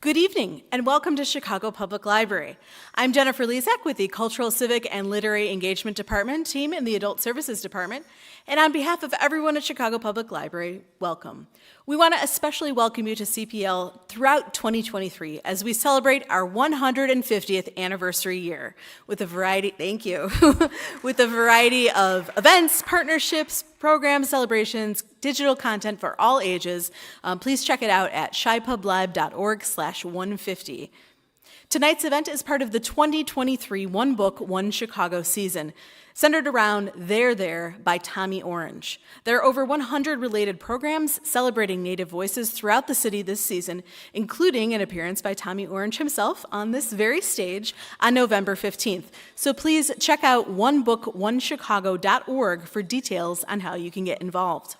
Good evening, and welcome to Chicago Public Library. I'm Jennifer Lezak with the Cultural, Civic, and Literary Engagement Department team in the Adult Services Department, and on behalf of everyone at Chicago Public Library, welcome. We want to especially welcome you to CPL throughout 2023 as we celebrate our 150th anniversary year with a variety, thank you, with a variety of events, partnerships, programs, celebrations, digital content for all ages. Please check it out at chipublib.org/150. Tonight's event is part of the 2023 One Book, One Chicago season, centered around There by Tommy Orange. There are over 100 related programs celebrating Native voices throughout the city this season, including an appearance by Tommy Orange himself on this very stage on November 15th. So please check out onebookonechicago.org for details on how you can get involved.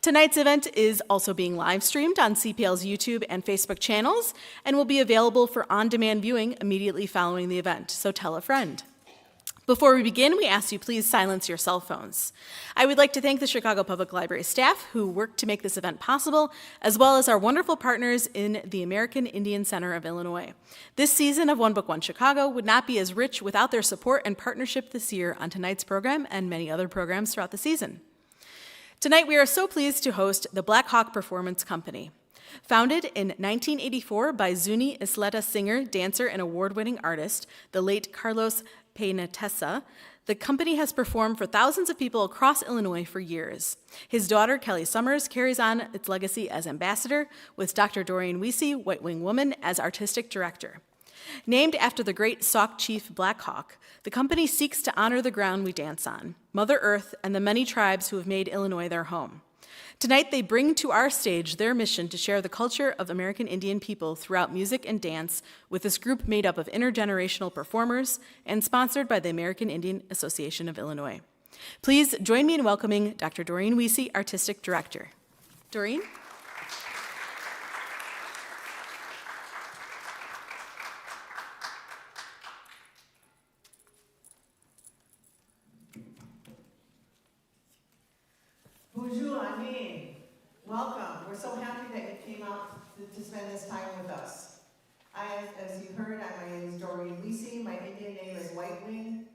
Tonight's event is also being live streamed on CPL's YouTube and Facebook channels and will be available for on-demand viewing immediately following the event, so tell a friend. Before we begin, we ask you please silence your cell phones. I would like to thank the Chicago Public Library staff who worked to make this event possible, as well as our wonderful partners in the American Indian Center of Illinois. This season of One Book, One Chicago would not be as rich without their support and partnership this year on tonight's program and many other programs throughout the season. Tonight, we are so pleased to host the Black Hawk Performance Company. Founded in 1984 by Zuni Isleta singer, dancer, and award-winning artist, the late Carlos Peinatessa, the company has performed for thousands of people across Illinois for years. His daughter, Kelly Summers, carries on its legacy as ambassador, with Dr. Doreen Weesey, White Wing Woman, as artistic director. Named after the great Sauk chief Black Hawk, the company seeks to honor the ground we dance on, Mother Earth, and the many tribes who have made Illinois their home. Tonight, they bring to our stage their mission to share the culture of American Indian people throughout music and dance with this group made up of intergenerational performers and sponsored by the American Indian Association of Illinois. Please join me in welcoming Dr. Doreen Weesey, Artistic Director. Doreen? Bonjour, Annie. Welcome. We're so happy that you came out to spend this time with us. As you heard, my name is Doreen Weesey. My Indian name is White Wing,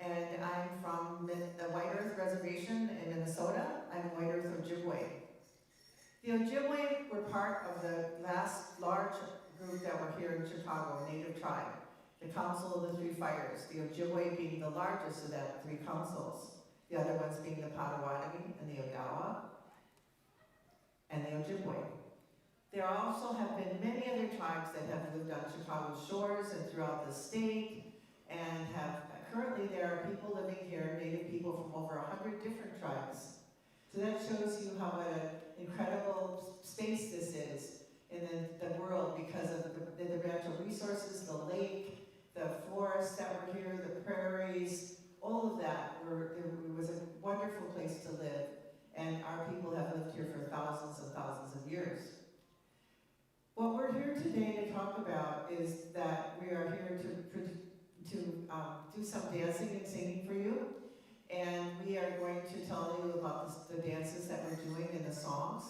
and I'm from the White Earth Reservation in Minnesota. I'm White Earth Ojibwe. The Ojibwe were part of the last large group that were here in Chicago, Native tribe, the Council of the Three Fires, the Ojibwe being the largest of that three councils. The other ones being the Potawatomi and the Odawa and the Ojibwe. There also have been many other tribes that have lived on Chicago's shores and throughout the state, and currently there are people living here, Native people from over 100 different tribes. So that shows you how an incredible space this is in the world because of the natural resources, the lake, the forests that were here, the prairies. All of that, it was a wonderful place to live, and our people have lived here for thousands and thousands of years. What we're here today to talk about is that we are here to do some dancing and singing for you, and we are going to tell you about the dances that we're doing and the songs.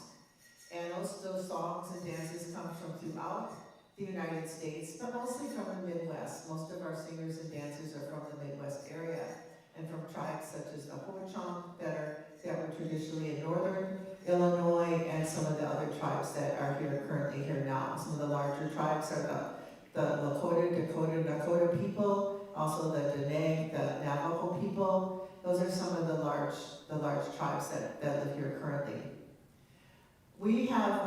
And those songs and dances come from throughout the United States, but mostly from the Midwest. Most of our singers and dancers are from the Midwest area and from tribes such as the Ho-Chunk that were traditionally in northern Illinois, and some of the other tribes that are currently here now. Some of the larger tribes are the Lakota, Dakota, Nakota people, also the Dene, the Navajo people. Those are some of the large tribes that live here currently. We have,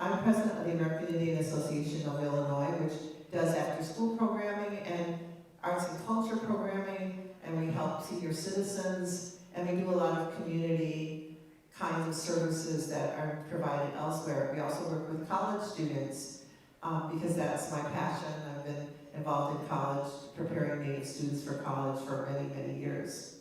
I'm president of the American Indian Association of Illinois, which does after-school programming and arts and culture programming, and we help senior citizens, and we do a lot of community kinds of services that are provided elsewhere. We also work with college students, because that's my passion. I've been involved in college, preparing Native students for college for many, many years.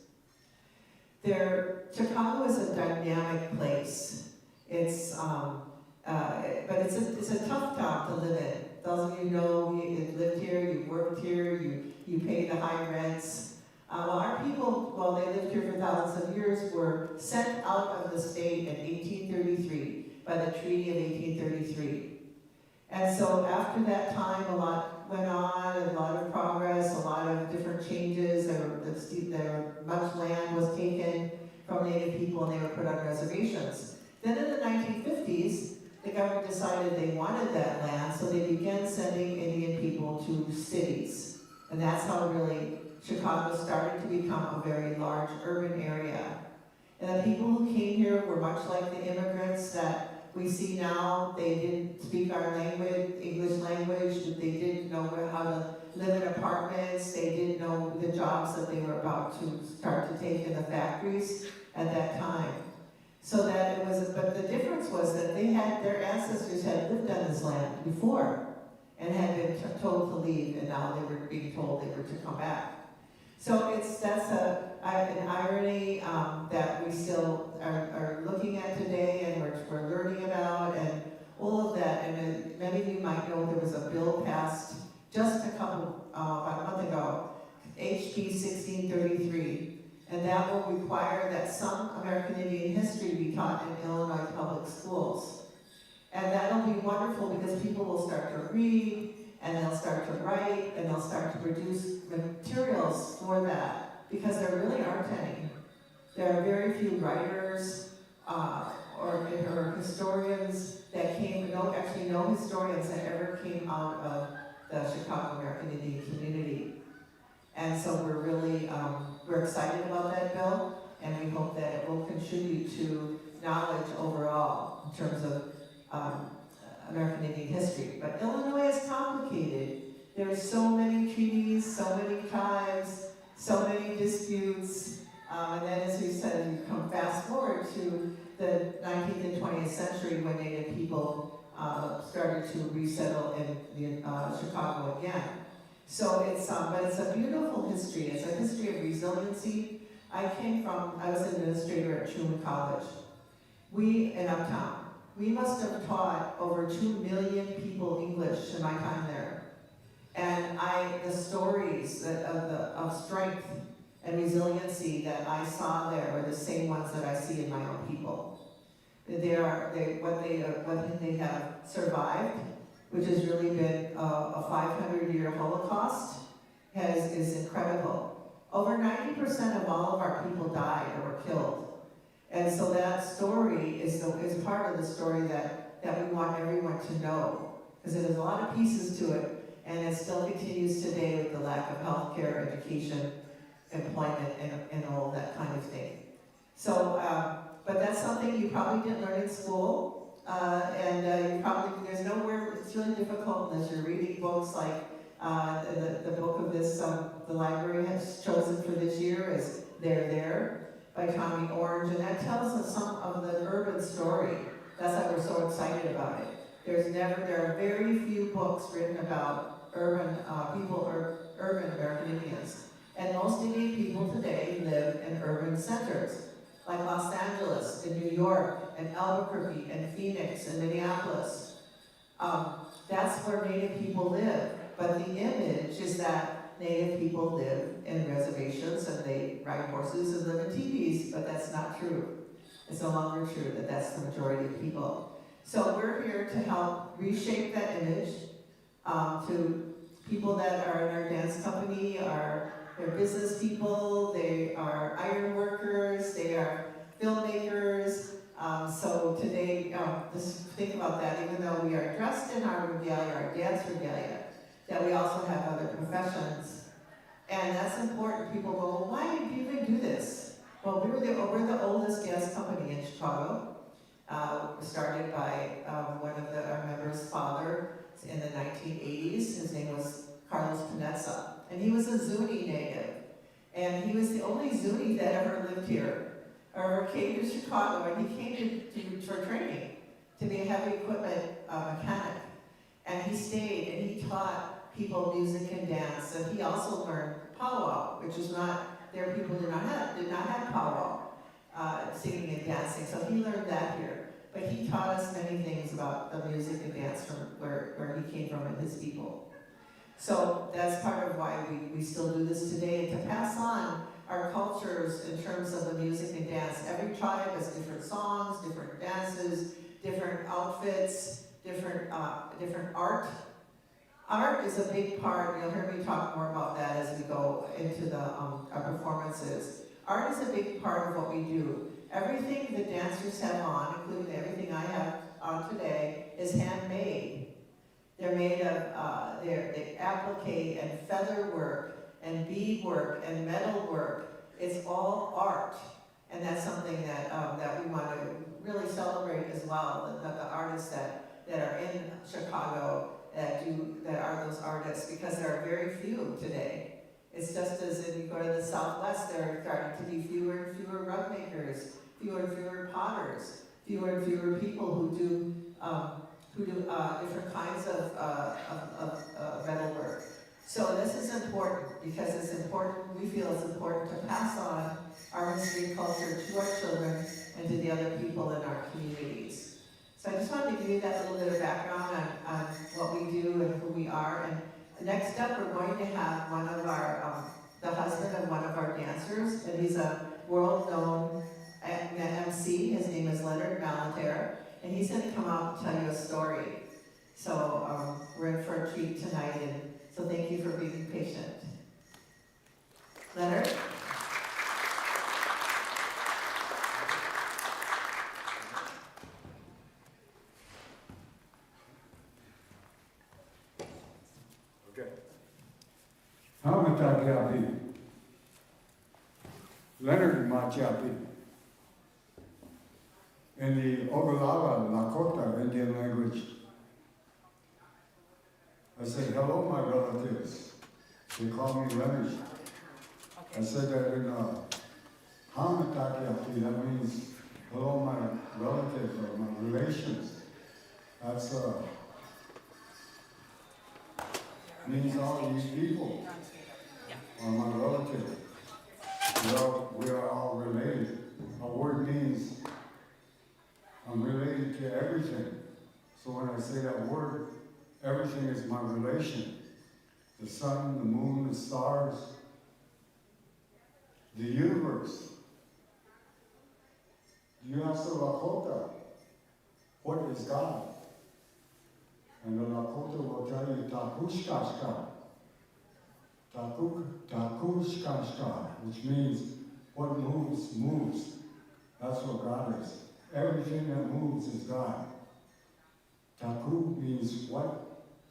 Chicago is a dynamic place. But it's a tough town to live in. Those of you know, you've lived here, you've worked here, you pay the high rents. Our people, while they lived here for thousands of years, were sent out of the state in 1833 by the Treaty of 1833. And so after that time, a lot went on, a lot of progress, a lot of different changes. Much land was taken from Native people and they were put on reservations. Then in the 1950s, the government decided they wanted that land, so they began sending Indian people to cities. And that's how really Chicago started to become a very large urban area. And the people who came here were much like the immigrants that we see now. They didn't speak our language, English language, they didn't know how to live in apartments, they didn't know the jobs that they were about to start to take in the factories at that time. So that it was, but the difference was that their ancestors had lived on this land before and had been told to leave, and now they were being told they were to come back. So that's an irony that we still are looking at today, and we're learning about, and all of that. And many of you might know there was a bill passed just about a month ago, HB 1633, and that will require that some American Indian history be taught in Illinois public schools. And that'll be wonderful because people will start to read, and they'll start to write, and they'll start to produce materials for that, because there really aren't any. There are very few writers or historians that no historians that ever came out of the Chicago American Indian community. And so we're really, we're excited about that bill, and we hope that it will contribute to knowledge overall in terms of American Indian history. But Illinois is complicated. There are so many treaties, so many tribes, so many disputes, and then as we said, you come fast forward to the 19th and 20th century when Native people started to resettle in Chicago again. So but it's a beautiful history. It's a history of resiliency. I was an administrator at Truman College. In Uptown, we must have taught over 2 million people English in my time there. And the stories of strength and resiliency that I saw there are the same ones that I see in my own people. What they have survived, which has really been a 500-year Holocaust, is incredible. Over 90% of all of our people died or were killed. And so that story is part of the story that we want everyone to know, because there's a lot of pieces to it, and it still continues today with the lack of healthcare, education, employment, and all of that kind of thing. So, but that's something you probably didn't learn in school, and there's nowhere, it's really difficult unless you're reading books like the book of this, the library has chosen for this year is They're There, by Tommy Orange, and that tells us some of the urban story. That's why we're so excited about it. There are very few books written about urban people or urban American Indians. And most Indian people today live in urban centers, like Los Angeles, and New York, and Albuquerque, and Phoenix, and Minneapolis. That's where Native people live. But the image is that Native people live in reservations and they ride horses and live in teepees, but that's not true. It's no longer true that that's the majority of people. So we're here to help reshape that image to people that are in our dance company, they're business people, they are iron workers, they are filmmakers. So today, just think about that, even though we are dressed in our regalia, our dance regalia, that we also have other professions. And that's important. People go, well, why do you even do this? Well, we're the oldest dance company in Chicago, started by one of our members' father in the 1980s. His name was Carlos Panezza, and he was a Zuni native. And he was the only Zuni that ever lived here, or ever came to Chicago, and he came for training to be a heavy equipment mechanic. And he stayed, and he taught people music and dance, and he also learned powwow, which is there people did not have powwow, singing and dancing, so he learned that here. But he taught us many things about the music and dance from where he came from and his people. So that's part of why we still do this today, and to pass on our cultures in terms of the music and dance. Every tribe has different songs, different dances, different outfits, different art. Art is a big part. You'll hear me talk more about that as we go into the our performances. Art is a big part of what we do. Everything the dancers have on, including everything I have on today, is handmade. They're made of they applique and feather work and bead work and metal work. It's all art, and that's something that that we want to really celebrate as well. The artists that are in Chicago that are those artists, because there are very few today. It's just as if you go to the Southwest, there are starting to be fewer and fewer rug makers, fewer and fewer potters, fewer and fewer people who do different kinds of metal work. So this is important because it's important. We feel it's important to pass on our history and culture to our children and to the other people in our communities. So I just wanted to give you that little bit of background on what we do and who we are. And next up, we're going to have one of our, the husband of one of our dancers, and he's a world-known MC. His name is Leonard Malanter, and he's going to come out and tell you a story. So we're in for a treat tonight, and so thank you for being patient. Leonard? Hamatakiapi, Leonard Machiapi. In the Oglala, Lakota Indian language, I said, hello, my relatives. They call me Leonard. I said that in Hamatakiapi, that means, hello, my relatives or my relations. That's means all these people are my relatives. We are all related. A word means I'm related to everything. So when I say that word, everything is my relation. The sun, the moon, the stars, the universe. You ask the Lakota, what is God? And the Lakota will tell you, Takushkashka. Takushkashka, which means what moves, moves. That's what God is. Everything that moves is God. Taku means what?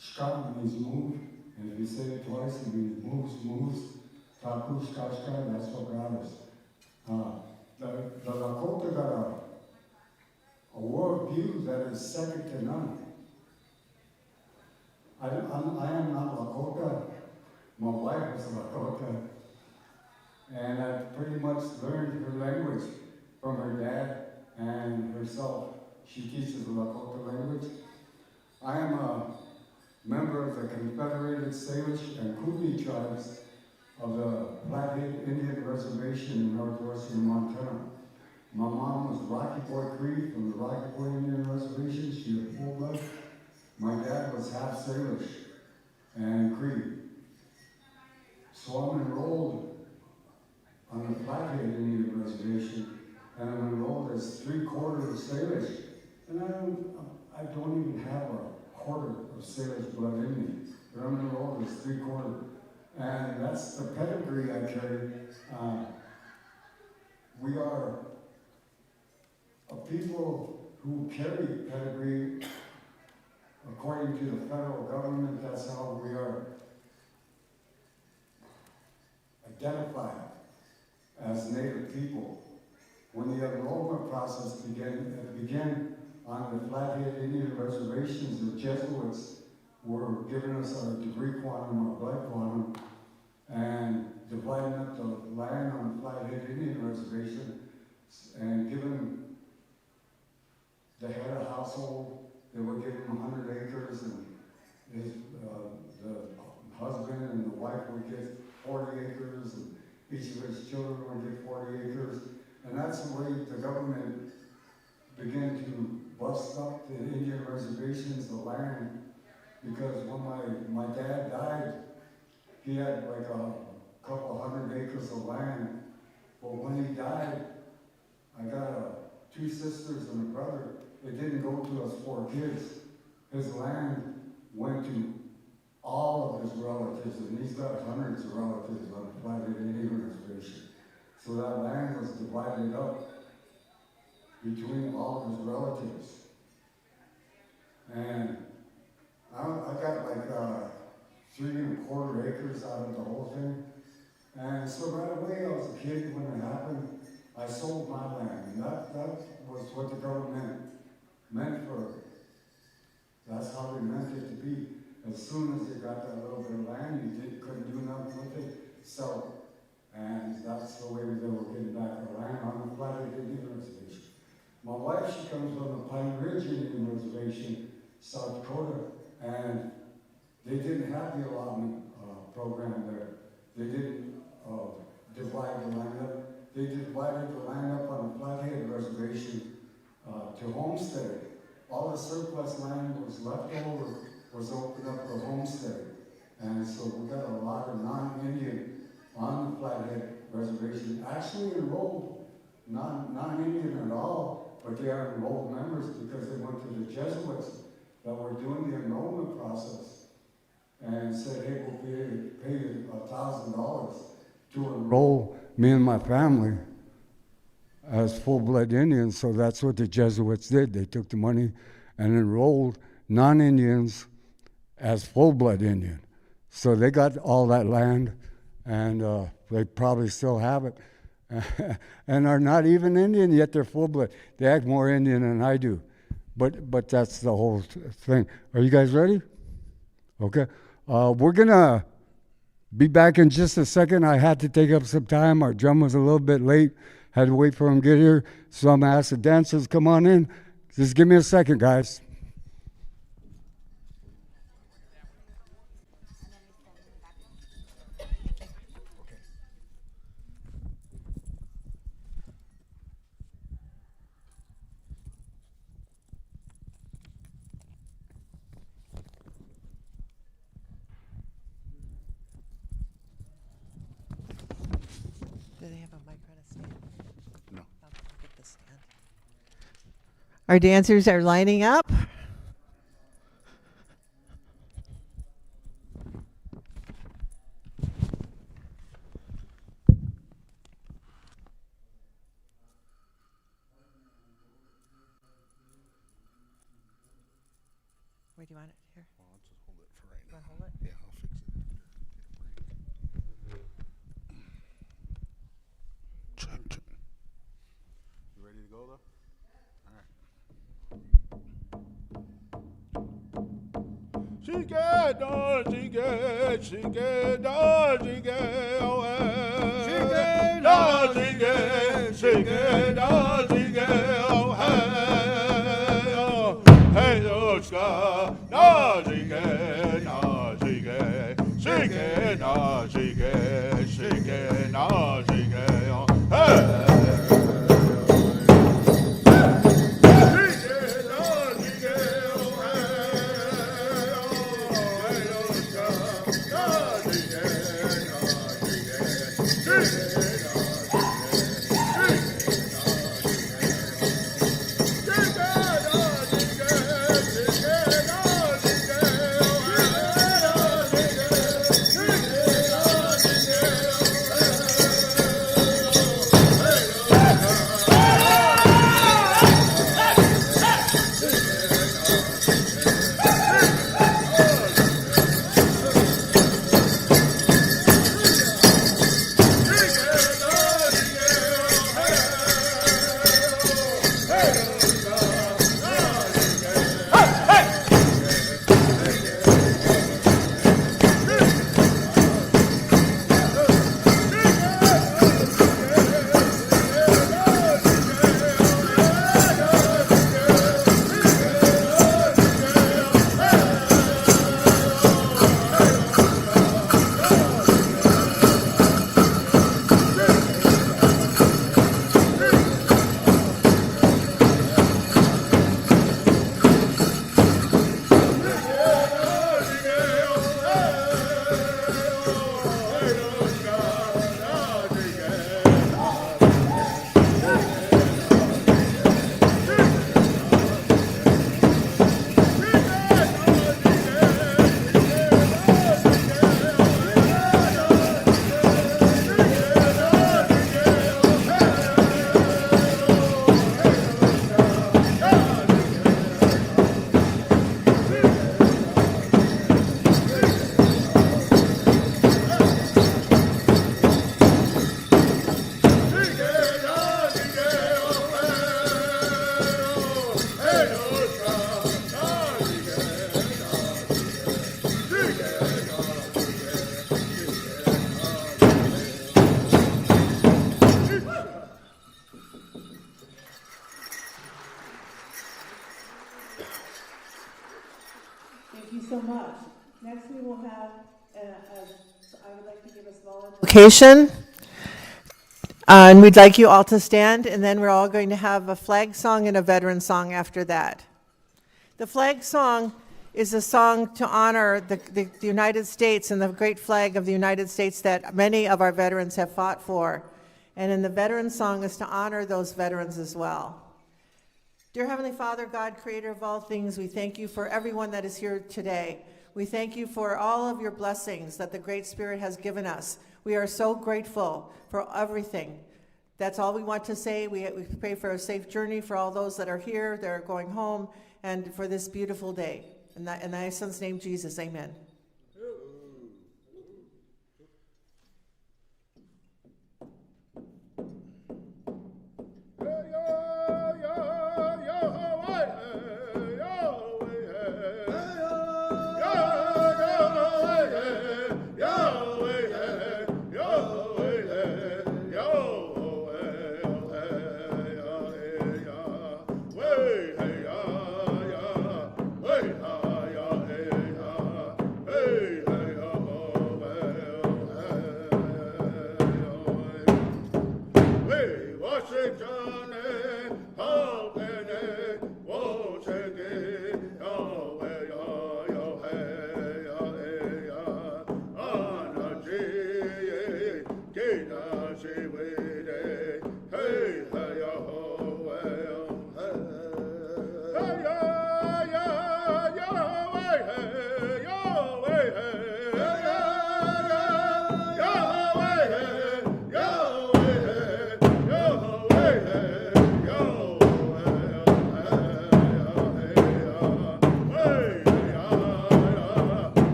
Shka means move. And if you say it twice, it means moves, moves. Takushkashka, that's what God is. The Lakota got a worldview that is second to none. I am not Lakota. My wife is Lakota. And I pretty much learned her language from her dad and herself. She teaches the Lakota language. I am a member of the Confederated Salish and Kootenai tribes of the Flathead Indian Reservation in northwestern Montana. My mom was Rocky Boy Cree from the Rocky Boy Indian Reservation. She had full blood. My dad was half Salish and Cree. So I'm enrolled on the Flathead Indian Reservation, and I'm enrolled as 3/4 Salish. And I don't even have a quarter of Salish blood in me, but I'm enrolled as 3/4. And that's the pedigree I carry. We are a people who carry pedigree. According to the federal government, that's how we are identified as Native people. When the enrollment process began on the Flathead Indian reservations, the Jesuits were giving us our degree quantum or blood quantum and dividing up the land on the Flathead Indian reservation and giving the head of household. They would give him 100 acres, and the husband and the wife would get 40 acres, and each of his children would get 40 acres. And that's the way the government began to bust up the Indian reservations, the land, because when my dad died, he had like a couple 100 acres of land. But when he died, I got 2 sisters and a brother. It didn't go to us 4 kids. his land went to all of his relatives, and he's got hundreds of relatives on the Flathead Indian Reservation. So that land was divided up between all of his relatives. And I got like 3¼ acres out of the whole thing. And so right away, I was a kid when it happened, I sold my land. And that was what the government meant for. That's how they meant it to be. As soon as you got that little bit of land, you couldn't do nothing with it, sell it. And that's the way they were getting back our land on the Flathead Indian Reservation. My wife, she comes from the Pine Ridge Indian Reservation, South Dakota, and they didn't have the allotment program there. They didn't divide the land up. They divided the land up on the Flathead Reservation to homestead. All the surplus land was left over was opened up for homestead. And so we got a lot of non-Indian on the Flathead Reservation, actually enrolled, non-Indian at all, but they are enrolled members because they went to the Jesuits that were doing the enrollment process and said, hey, we'll pay you $1,000 to enroll me and my family as full-blood Indians. So that's what the Jesuits did. They took the money and enrolled non-Indians as full-blood Indian. So they got all that land, and they probably still have it, and are not even Indian, yet they're full-blood. They act more Indian than I do. But that's the whole thing. Are you guys ready? Okay. We're going to be back in just a second. I had to take up some time. Our drum was a little bit late. Had to wait for him to get here. So I'm going to ask the dancers, come on in. Just give me a second, guys. Do they have a mic on a stand? No. I'll get the stand. Our dancers are lining up. Where do you want it? Here. Well, I'll just hold it for right now. Want to hold it? Yeah, I'll fix it. Check, check. You ready to go though? All right. She get on, she get, on, she get away. She get on, she get, on, she get away. Oh, hey, oh, ska, no, she get, no, she get, no, she get, no, she get, oh, hey. Next, we will have, I would like to give a small invocation. And we'd like you all to stand, and then we're all going to have a flag song and a veteran song after that. The flag song is a song to honor the United States and the great flag of the United States that many of our veterans have fought for. And then the veteran song is to honor those veterans as well. Dear Heavenly Father, God, creator of all things, we thank you for everyone that is here today. We thank you for all of your blessings that the Great Spirit has given us. We are so grateful for everything. That's all we want to say. We pray for a safe journey for all those that are here, that are going home, and for this beautiful day. In thy Son's name, Jesus, amen.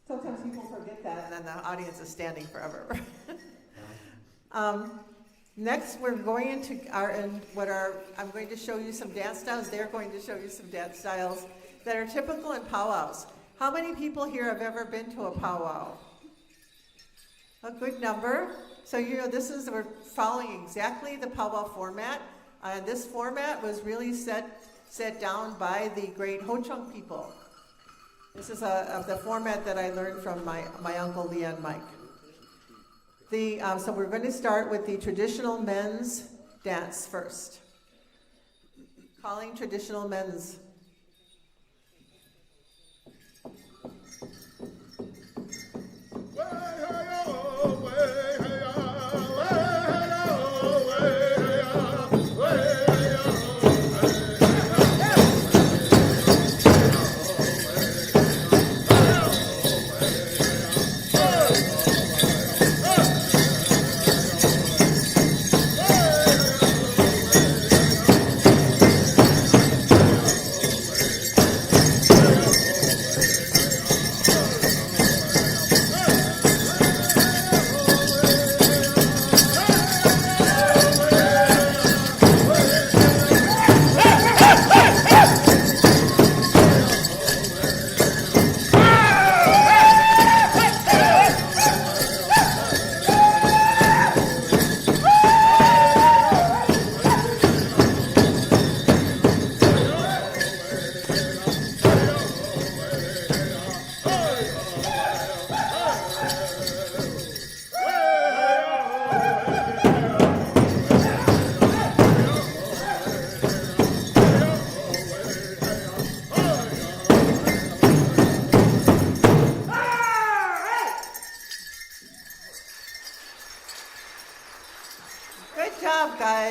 Sometimes people forget that, and then the audience is standing forever. Next, we're going into I'm going to show you some dance styles. They're going to show you some dance styles that are typical in powwows. How many people here have ever been to a powwow? A good number. So we're following exactly the powwow format. This format was really set down by the great Ho-Chunk people. This is the format that I learned from my uncle Lee and Mike. So we're going to start with the traditional men's dance first. Calling traditional men's.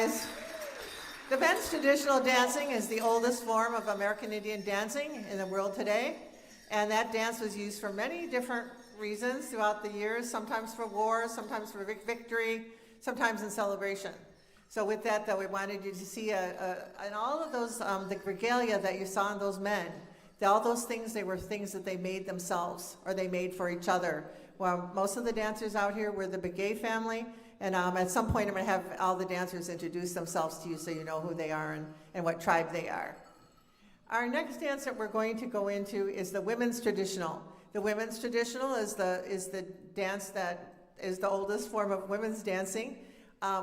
guys. The Ben's traditional dancing is the oldest form of American Indian dancing in the world today. And that dance was used for many different reasons throughout the years, sometimes for war, sometimes for victory, sometimes in celebration. So with that, though, we wanted you to see and all of those, the regalia that you saw in those men, all those things, they were things that they made themselves or they made for each other. Well, most of the dancers out here were the Begay family, and at some point I'm going to have all the dancers introduce themselves to you so you know who they are and what tribe they are. Our next dance that we're going to go into is the women's traditional. The women's traditional is the dance that is the oldest form of women's dancing.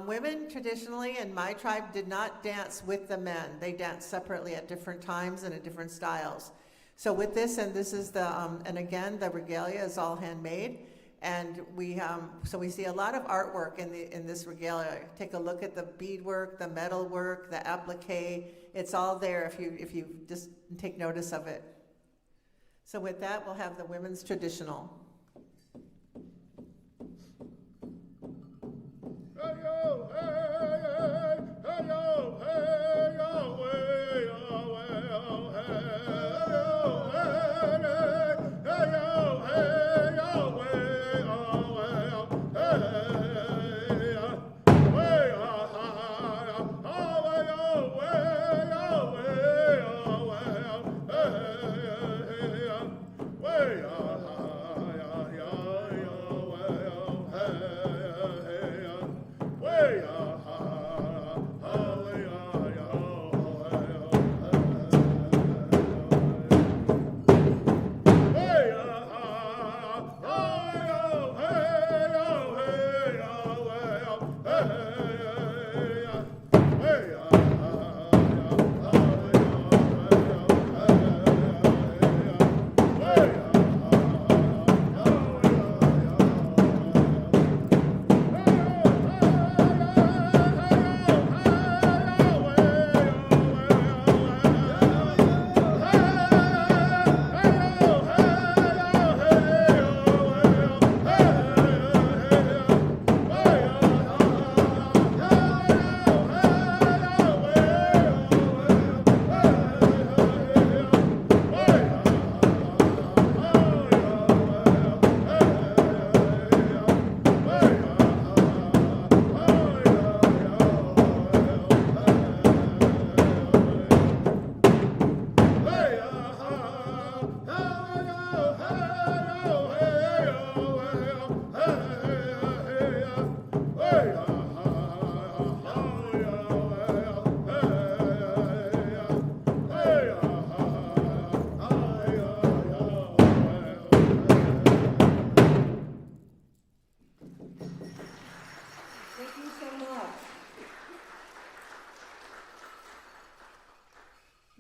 Women traditionally in my tribe did not dance with the men. They danced separately at different times and in different styles. So with this, and this is the, and again, the regalia is all handmade. And we see a lot of artwork in this regalia. Take a look at the beadwork, the metal work, the applique. It's all there if you just take notice of it. So with that, we'll have the women's traditional. Hey yo, hey, hey, hey yo, hey yo, hey yo, hey yo, hey yo, hey yo, hey yo, hey yo, hey yo,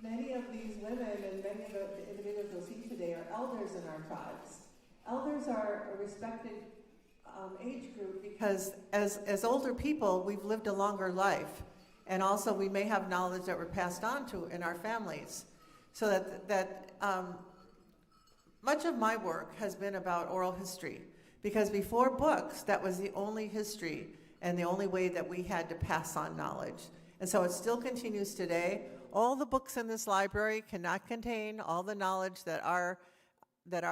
Many of these women and many of the individuals you'll see today are elders in our tribes. Elders are a respected age group because as older people, we've lived a longer life. And also we may have knowledge that we're passed on to in our families. So that much of my work has been about oral history. Because before books, that was the only history and the only way that we had to pass on knowledge. And so it still continues today. All the books in this library cannot contain all the knowledge that our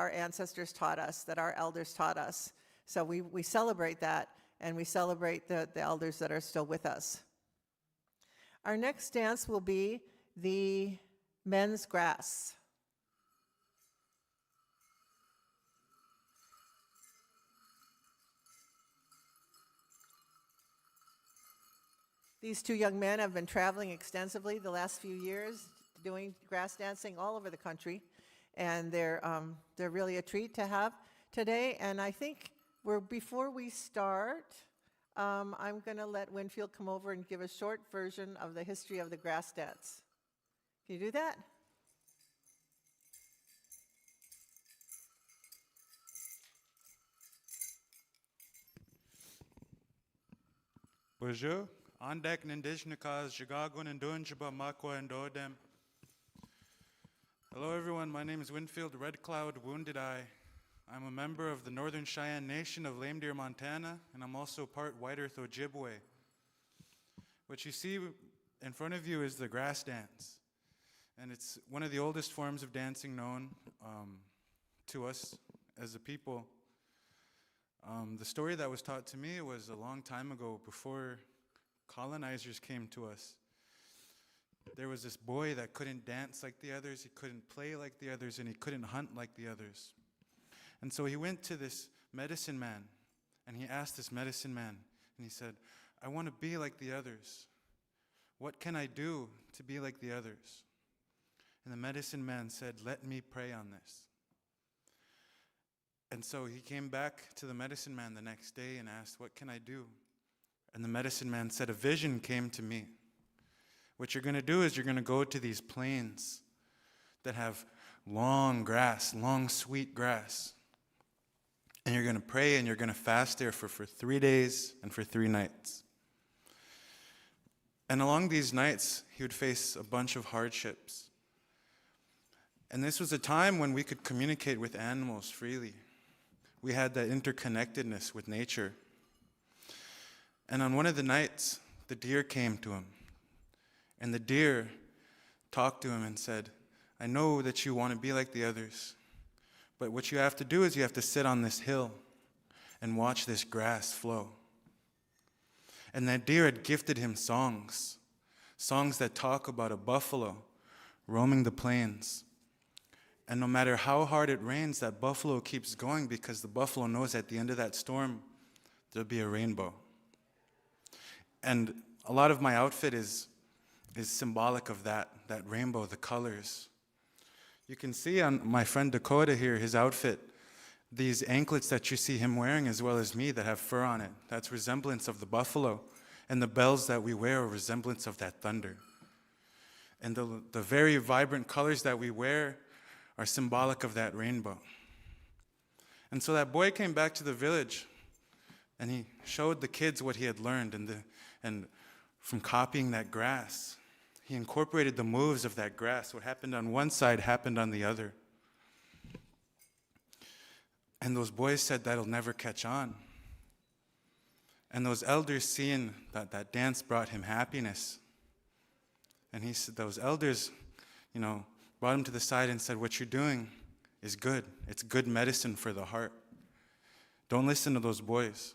ancestors taught us, that our elders taught us. So we celebrate that, and we celebrate the elders that are still with us. Our next dance will be the men's grass. These two young men have been traveling extensively the last few years, doing grass dancing all over the country, and they're really a treat to have today. And I think before we start, I'm going to let Winfield come over and give a short version of the history of the grass dance. Can you do that? Bonjour. Andek Nindishnikas, Jigagun and Dunjaba Makwa and Dodem. Hello everyone, my name is Winfield Red Cloud Wounded Eye. I'm a member of the Northern Cheyenne Nation of Lame Deer, Montana, and I'm also part White Earth Ojibwe. What you see in front of you is the grass dance. And it's one of the oldest forms of dancing known to us as a people. The story that was taught to me was a long time ago, before colonizers came to us. There was this boy that couldn't dance like the others, he couldn't play like the others, and he couldn't hunt like the others. And so he went to this medicine man, and he asked this medicine man, and he said, I want to be like the others. What can I do to be like the others? And the medicine man said, let me pray on this. And so he came back to the medicine man the next day and asked, what can I do? And the medicine man said, a vision came to me. What you're going to do is you're going to go to these plains that have long grass, long sweet grass. And you're going to pray and you're going to fast there for 3 days and for 3 nights. And along these nights, he would face a bunch of hardships. And this was a time when we could communicate with animals freely. We had that interconnectedness with nature. And on one of the nights, the deer came to him. And the deer talked to him and said, I know that you want to be like the others, but what you have to do is you have to sit on this hill and watch this grass flow. And that deer had gifted him songs that talk about a buffalo roaming the plains. And no matter how hard it rains, that buffalo keeps going because the buffalo knows at the end of that storm, there'll be a rainbow. And a lot of my outfit is symbolic of that rainbow, the colors. You can see on my friend Dakota here, his outfit, these anklets that you see him wearing as well as me that have fur on it. That's resemblance of the buffalo. And the bells that we wear are resemblance of that thunder. And the very vibrant colors that we wear are symbolic of that rainbow. And so that boy came back to the village and he showed the kids what he had learned, and from copying that grass, he incorporated the moves of that grass. What happened on one side happened on the other. And those boys said that'll never catch on. And those elders, seeing that dance brought him happiness. And he said, those elders, brought him to the side and said, what you're doing is good. It's good medicine for the heart. Don't listen to those boys.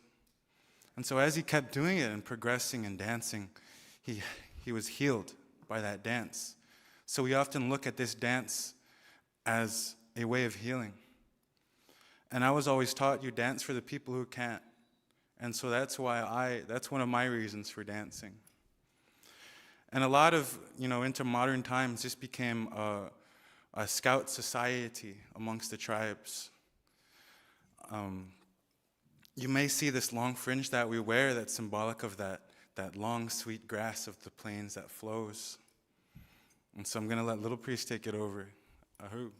And so as he kept doing it and progressing and dancing, he was healed by that dance. So we often look at this dance as a way of healing. And I was always taught you dance for the people who can't. And so that's one of my reasons for dancing. And a lot of, into modern times, this became a scout society amongst the tribes. You may see this long fringe that we wear that's symbolic of that long, sweet grass of the plains that flows. And so I'm going to let Little Priest take it over. Ahoo.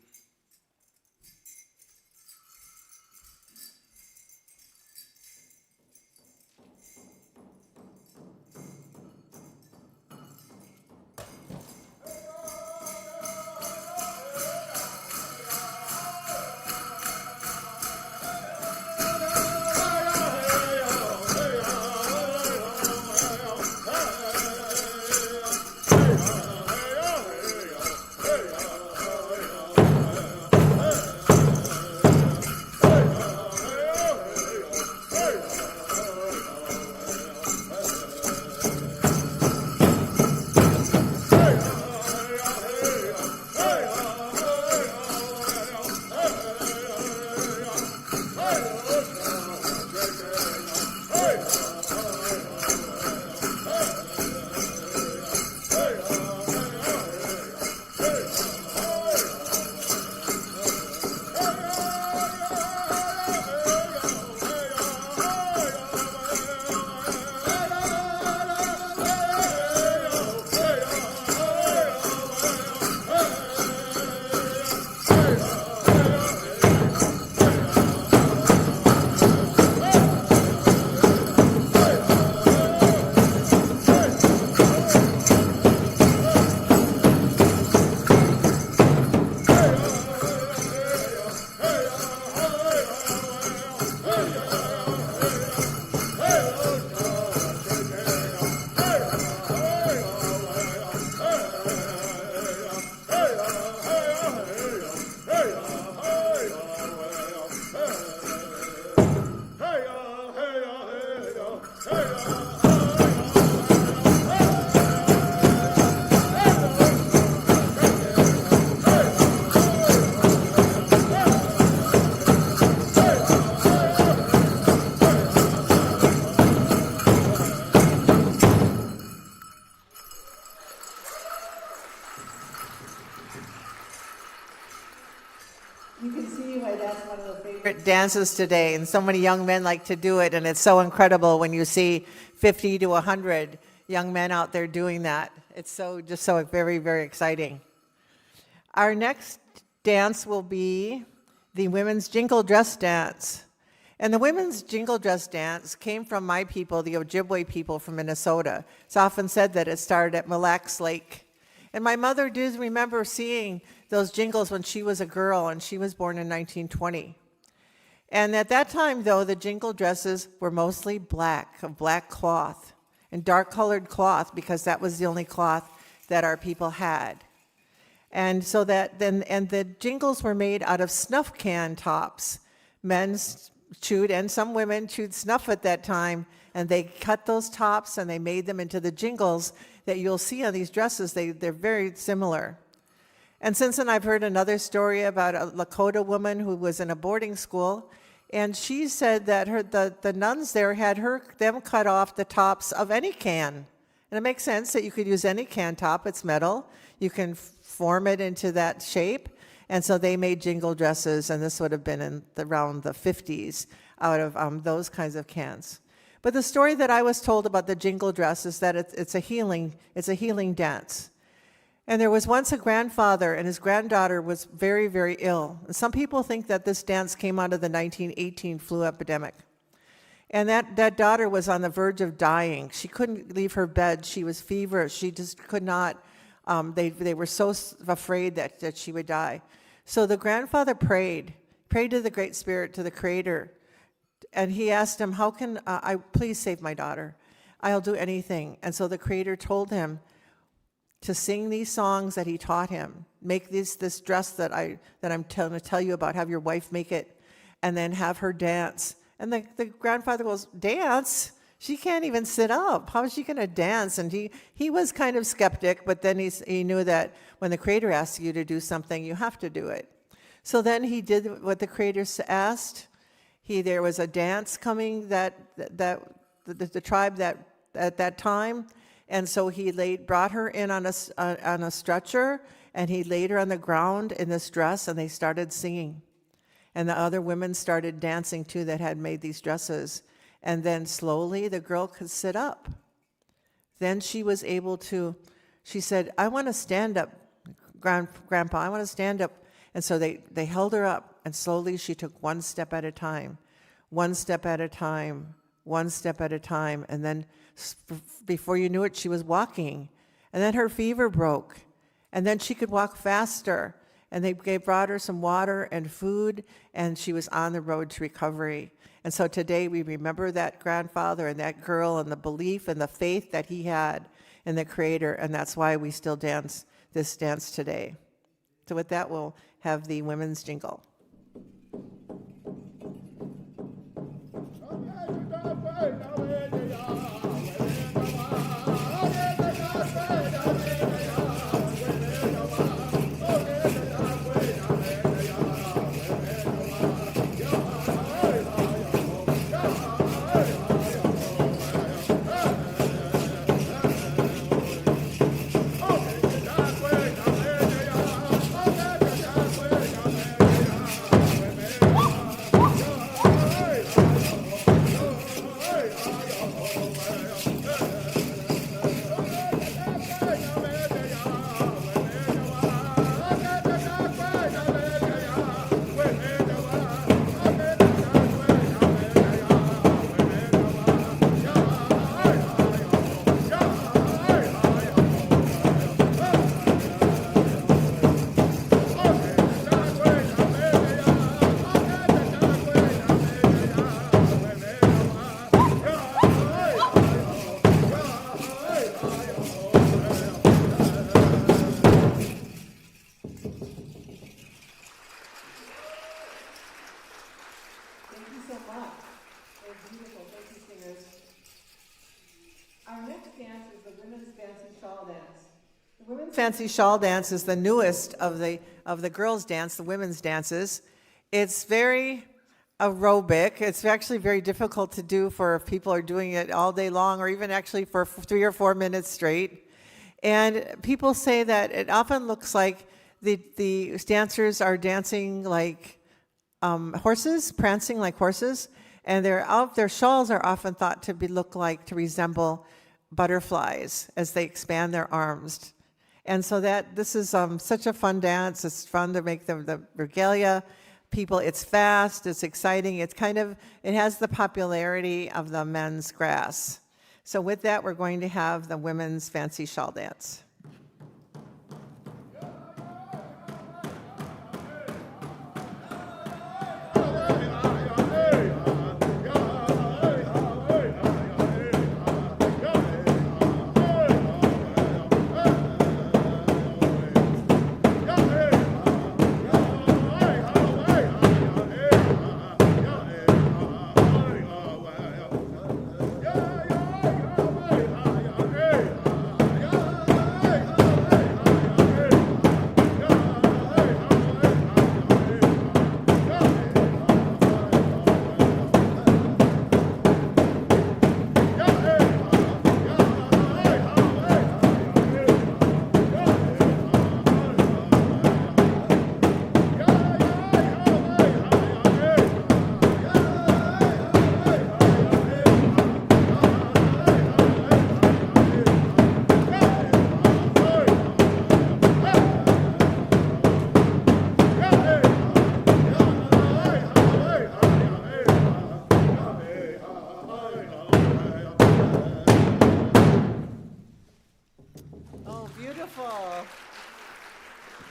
that that's one of the favorite dances today, and so many young men like to do it, and it's so incredible when you see 50 to 100 young men out there doing that. It's just so very, very exciting. Our next dance will be the women's jingle dress dance. And the women's jingle dress dance came from my people, the Ojibwe people from Minnesota. It's often said that it started at Mille Lacs Lake. And my mother does remember seeing those jingles when she was a girl, and she was born in 1920. And at that time, though, the jingle dresses were mostly black, of black cloth, and dark-colored cloth, because that was the only cloth that our people had. And so the jingles were made out of snuff can tops. Men chewed, and some women chewed snuff at that time, and they cut those tops and they made them into the jingles that you'll see on these dresses. They're very similar. And since then, I've heard another story about a Lakota woman who was in a boarding school, and she said that the nuns there had them cut off the tops of any can. And it makes sense that you could use any can top. It's metal. You can form it into that shape. And so they made jingle dresses, and this would have been around the 50s out of those kinds of cans. But the story that I was told about the jingle dress is that it's a healing dance. And there was once a grandfather, and his granddaughter was very, very ill. And some people think that this dance came out of the 1918 flu epidemic. And that daughter was on the verge of dying. She couldn't leave her bed. She was feverish. She just could not. They were so afraid that she would die. So the grandfather prayed to the Great Spirit, to the Creator, and he asked him, how can I please save my daughter? I'll do anything. And so the Creator told him to sing these songs that he taught him. Make this dress that I'm going to tell you about. Have your wife make it, and then have her dance. And the grandfather goes, dance? She can't even sit up. How is she going to dance? And he was kind of skeptic, but then he knew that when the Creator asks you to do something, you have to do it. So then he did what the Creator asked. There was a dance coming that the tribe that at that time, and so he brought her in on a stretcher, and he laid her on the ground in this dress, and they started singing. And the other women started dancing too that had made these dresses. And then slowly the girl could sit up. Then she was able to, she said, I want to stand up, Grandpa, I want to stand up. And so they held her up, and slowly she took one step at a time, one step at a time, one step at a time. And then before you knew it, she was walking. And then her fever broke. And then she could walk faster. And they brought her some water and food, and she was on the road to recovery. And so today we remember that grandfather and that girl and the belief and the faith that he had in the Creator, and that's why we still dance this dance today. So with that, we'll have the women's jingle. Our next dance is the Women's Fancy Shawl Dance. The Women's Fancy Shawl Dance is the newest of the girls' dance, the women's dances. It's very aerobic. It's actually very difficult to do for if people are doing it all day long, or even actually for 3 or 4 minutes straight. And people say that it often looks like the dancers are dancing like horses, prancing like horses, and their shawls are often thought to resemble butterflies as they expand their arms. And so this is such a fun dance. It's fun to make the regalia. People, it's fast, it's exciting, it has the popularity of the men's grass. So with that, we're going to have the women's fancy shawl dance.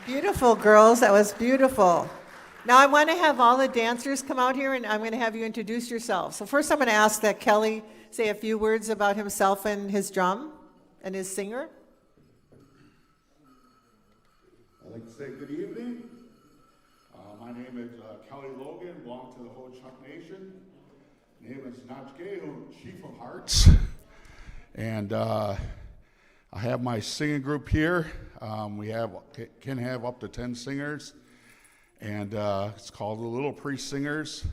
Beautiful, girls. That was beautiful. Now I want to have all the dancers come out here, and I'm going to have you introduce yourselves. So first I'm going to ask that Kelly say a few words about himself and his drum and his singer. I'd like to say good evening. My name is Kelly Logan, belong to the Ho Chunk Nation. Name is Nachgehu, Chief of Hearts. And I have my singing group here. We can have up to 10 singers, and it's called the Little Priest Singers.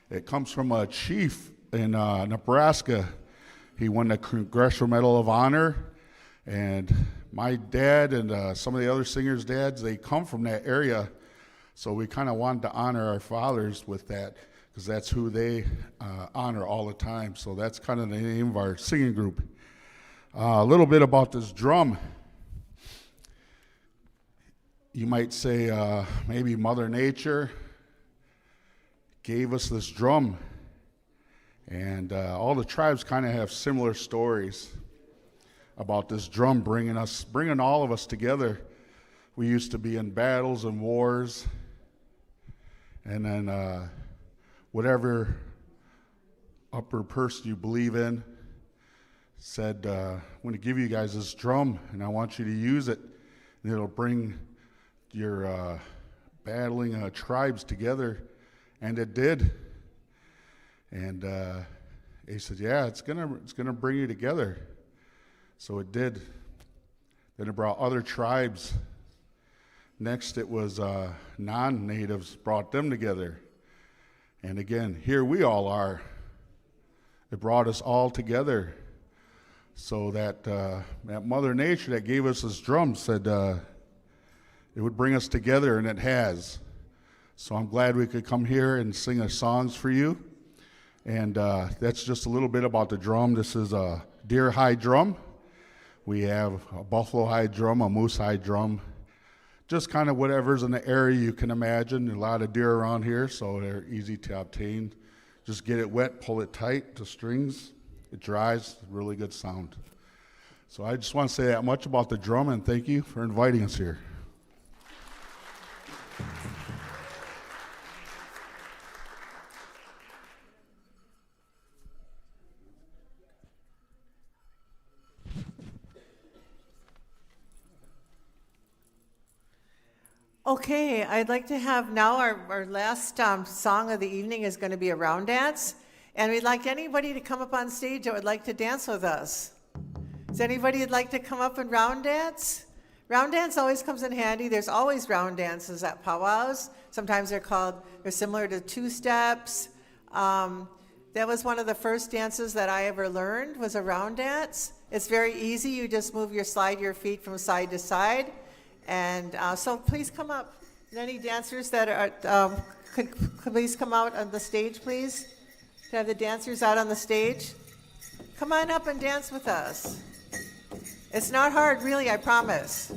It comes from a chief in Nebraska. He won the Congressional Medal of Honor, and my dad and some of the other singers' dads, they come from that area, so we kind of wanted to honor our fathers with that, because that's who they honor all the time. So that's kind of the name of our singing group. A little bit about this drum. You might say maybe Mother Nature gave us this drum, and all the tribes kind of have similar stories about this drum bringing all of us together. We used to be in battles and wars, and then whatever upper person you believe in said, I'm going to give you guys this drum, and I want you to use it, and it'll bring your battling tribes together. And it did. And he said, yeah, it's gonna bring you together. So it did. Then it brought other tribes. Next it was non-natives, brought them together. And again, here we all are. It brought us all together. So that Mother Nature that gave us this drum said it would bring us together, and it has. So I'm glad we could come here and sing our songs for you. And that's just a little bit about the drum. This is a deer hide drum. We have a buffalo hide drum, a moose hide drum, just kind of whatever's in the area you can imagine. There are a lot of deer around here, so they're easy to obtain. Just get it wet, pull it tight to strings. It dries, really good sound. So I just want to say that much about the drum, and thank you for inviting us here. Okay, I'd like to have now our last song of the evening is going to be a round dance. And we'd like anybody to come up on stage that would like to dance with us. Does anybody would like to come up and round dance? Round dance always comes in handy. There's always round dances at powwows. Sometimes they're similar to two-steps. That was one of the first dances that I ever learned, was a round dance. It's very easy. You just slide your feet from side to side. And so please come up. Any dancers that are could please come out on the stage, please? Could I have the dancers out on the stage? Come on up and dance with us. It's not hard, really, I promise.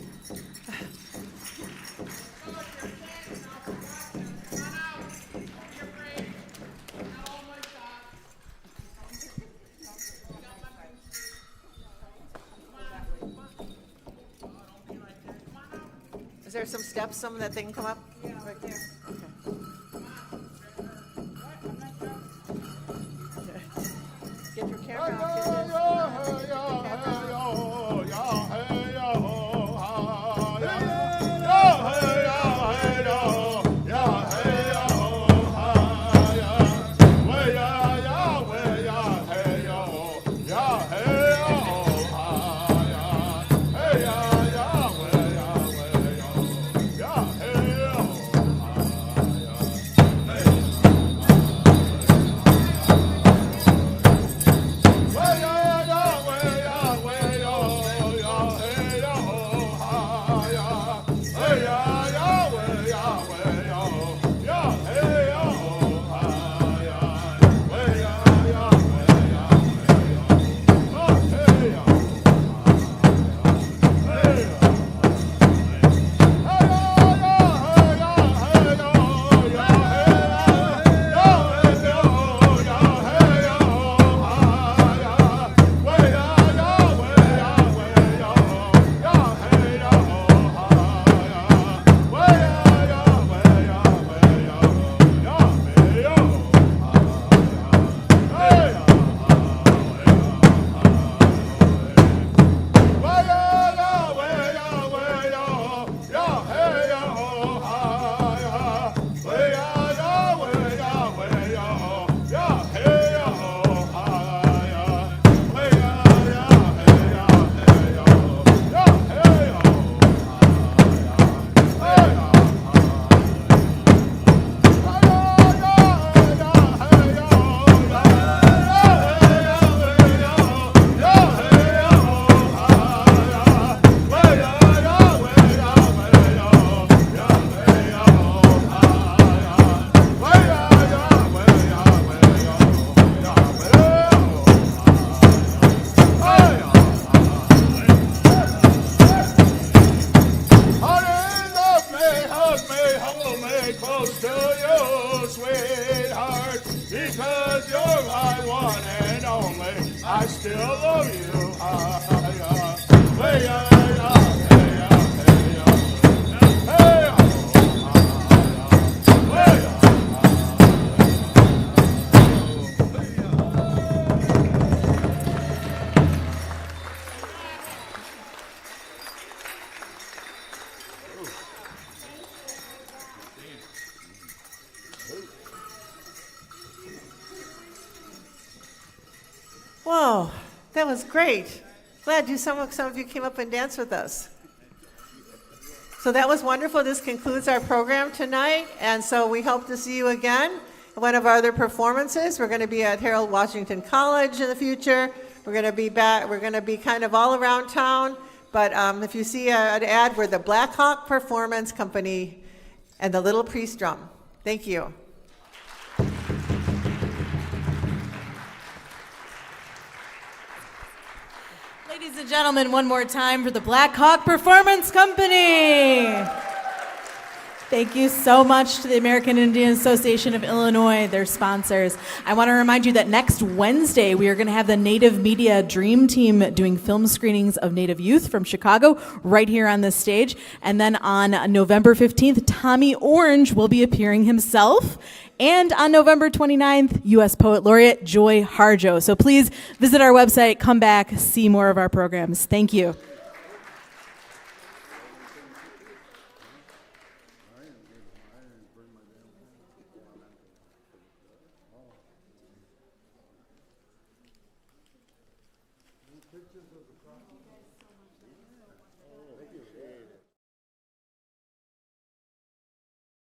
Is there some steps, some that they can come up? Yeah, right there. Okay. Get your camera out. Whoa, that was great. Glad some of you came up and danced with us. So that was wonderful. This concludes our program tonight, and so we hope to see you again at one of our other performances. We're going to be at Harold Washington College in the future. We're going to be back. We're going to be kind of all around town. But if you see an ad, we're the Black Hawk Performance Company and the Little Priest Drum. Thank you. Ladies and gentlemen, one more time for the Black Hawk Performance Company. Thank you so much to the American Indian Association of Illinois, their sponsors. I want to remind you that next Wednesday, we are going to have the Native Media Dream Team doing film screenings of Native youth from Chicago right here on this stage. And then on November 15th, Tommy Orange will be appearing himself. And on November 29th, U.S. Poet Laureate Joy Harjo. So please visit our website, come back, see more of our programs. Thank you.